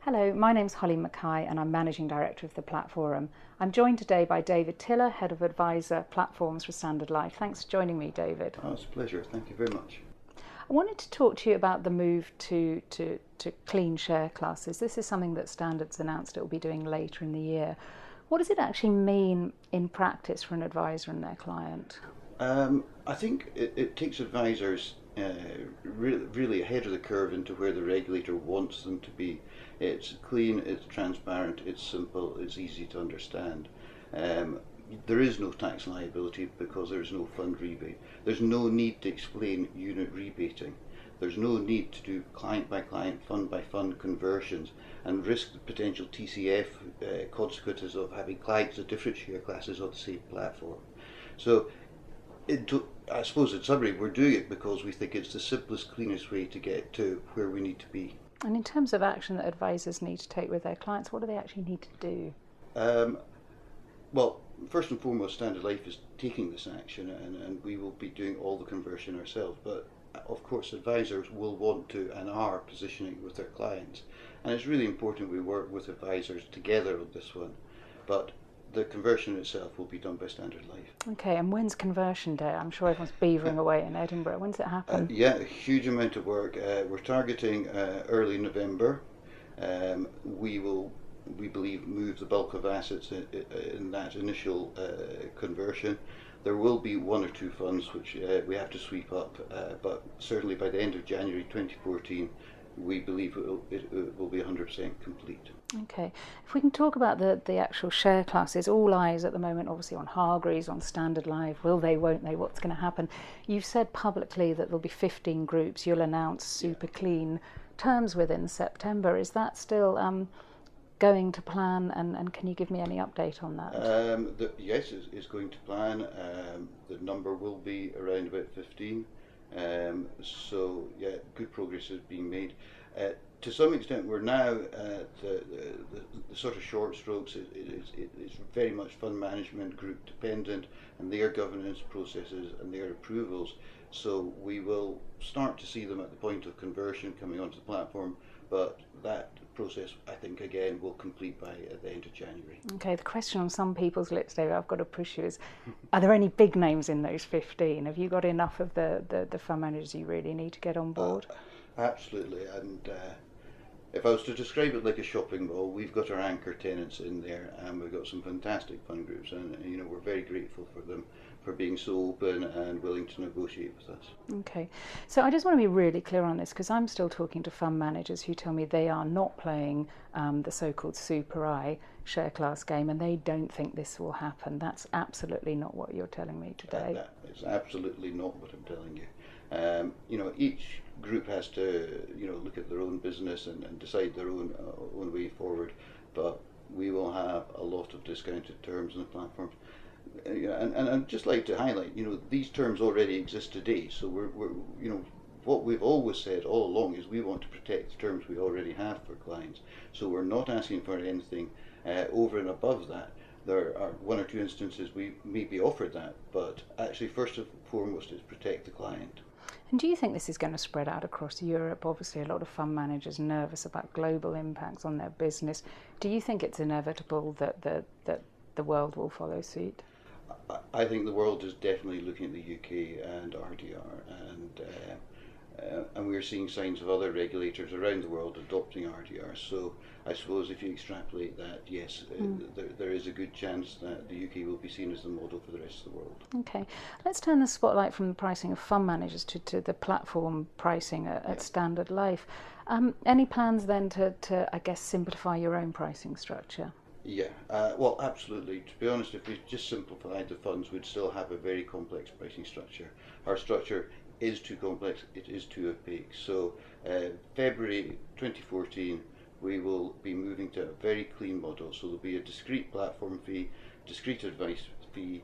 Hello, my name's Holly Mackay and I'm Managing Director of the Platforum. I'm joined today by David Tiller, Head of Advisor Platforms for Standard Life. Thanks for joining me, David. Oh, it's a pleasure. Thank you very much. I wanted to talk to you about the move to clean share classes. This is something that Standard's announced it will be doing later in the year. What does it actually mean in practice for an advisor and their client? I think it takes advisors really ahead of the curve into where the regulator wants them to be. It's clean, it's transparent, it's simple, it's easy to understand. There is no tax liability because there is no fund rebate. There's no need to explain unit rebating. There's no need to do client by client, fund by fund conversions and risk the potential TCF consequences of having clients of different share classes on the same platform. So I suppose in summary, we're doing it because we think it's the simplest, cleanest way to get to where we need to be. And in terms of action that advisors need to take with their clients, what do they actually need to do? Well, first and foremost, Standard Life is taking this action and we will be doing all the conversion ourselves. But of course, advisors will want to and are positioning with their clients. And it's really important we work with advisors together on this one. But the conversion itself will be done by Standard Life. Okay, and when's conversion day? I'm sure everyone's beavering away in Edinburgh. When's it happen? Yeah, a huge amount of work. We're targeting early November. We believe, move the bulk of assets in that initial conversion. There will be one or two funds which we have to sweep up, but certainly by the end of January 2014, we believe it will be 100% complete. Okay, if we can talk about the actual share classes, all eyes at the moment obviously on Hargreaves, on Standard Life, will they, won't they, what's going to happen? You've said publicly that there'll be 15 groups, you'll announce super clean terms within September. Is that still going to plan, and can you give me any update on that? Yes, it's going to plan. The number will be around about 15. So yeah, good progress is being made. To some extent, we're now the sort of short strokes. It's very much fund management group dependent, and their governance processes and their approvals. So we will start to see them at the point of conversion coming onto the platform, but that process, I think, again, will complete by the end of January. Okay, the question on some people's lips, David, I've got to push you is, are there any big names in those 15? Have you got enough of the fund managers you really need to get on board? Absolutely, and if I was to describe it like a shopping mall, we've got our anchor tenants in there, and we've got some fantastic fund groups, and we're very grateful for them for being so open and willing to negotiate with us. Okay, so I just want to be really clear on this, because I'm still talking to fund managers who tell me they are not playing the so-called Super I share class game, and they don't think this will happen. That's absolutely not what you're telling me today. That is absolutely not what I'm telling you. Each group has to, look at their own business and decide their own way forward. But we will have a lot of discounted terms on the platforms. And I'd just like to highlight, these terms already exist today. So we're what we've always said all along is we want to protect the terms we already have for clients. So we're not asking for anything over and above that. There are one or two instances we may be offered that, but actually first and foremost is protect the client. And do you think this is going to spread out across Europe? Obviously a lot of fund managers are nervous about global impacts on their business. Do you think it's inevitable that the world will follow suit? I think the world is definitely looking at the UK and RDR, and we're seeing signs of other regulators around the world adopting RDR. So I suppose if you extrapolate that, yes, there is a good chance that the UK will be seen as the model for the rest of the world. Okay, let's turn the spotlight from the pricing of fund managers to the platform pricing at Standard Life. Any plans then to, I guess, simplify your own pricing structure? Yeah, well, absolutely. To be honest, if we just simplified the funds, we'd still have a very complex pricing structure. Our structure is too complex, it is too opaque. So February 2014, we will be moving to a very clean model. So there'll be a discrete platform fee, discrete advice fee,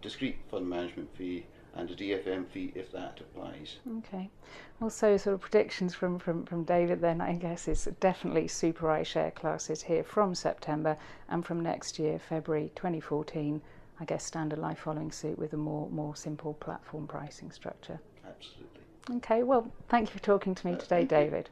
discrete fund management fee, and a DFM fee if that applies. Okay, well, so sort of predictions from David then, I guess, is definitely Super I share classes here from September, and from next year, February 2014, I guess Standard Life following suit with a more simple platform pricing structure. Absolutely. Okay, well, thank you for talking to me today, David.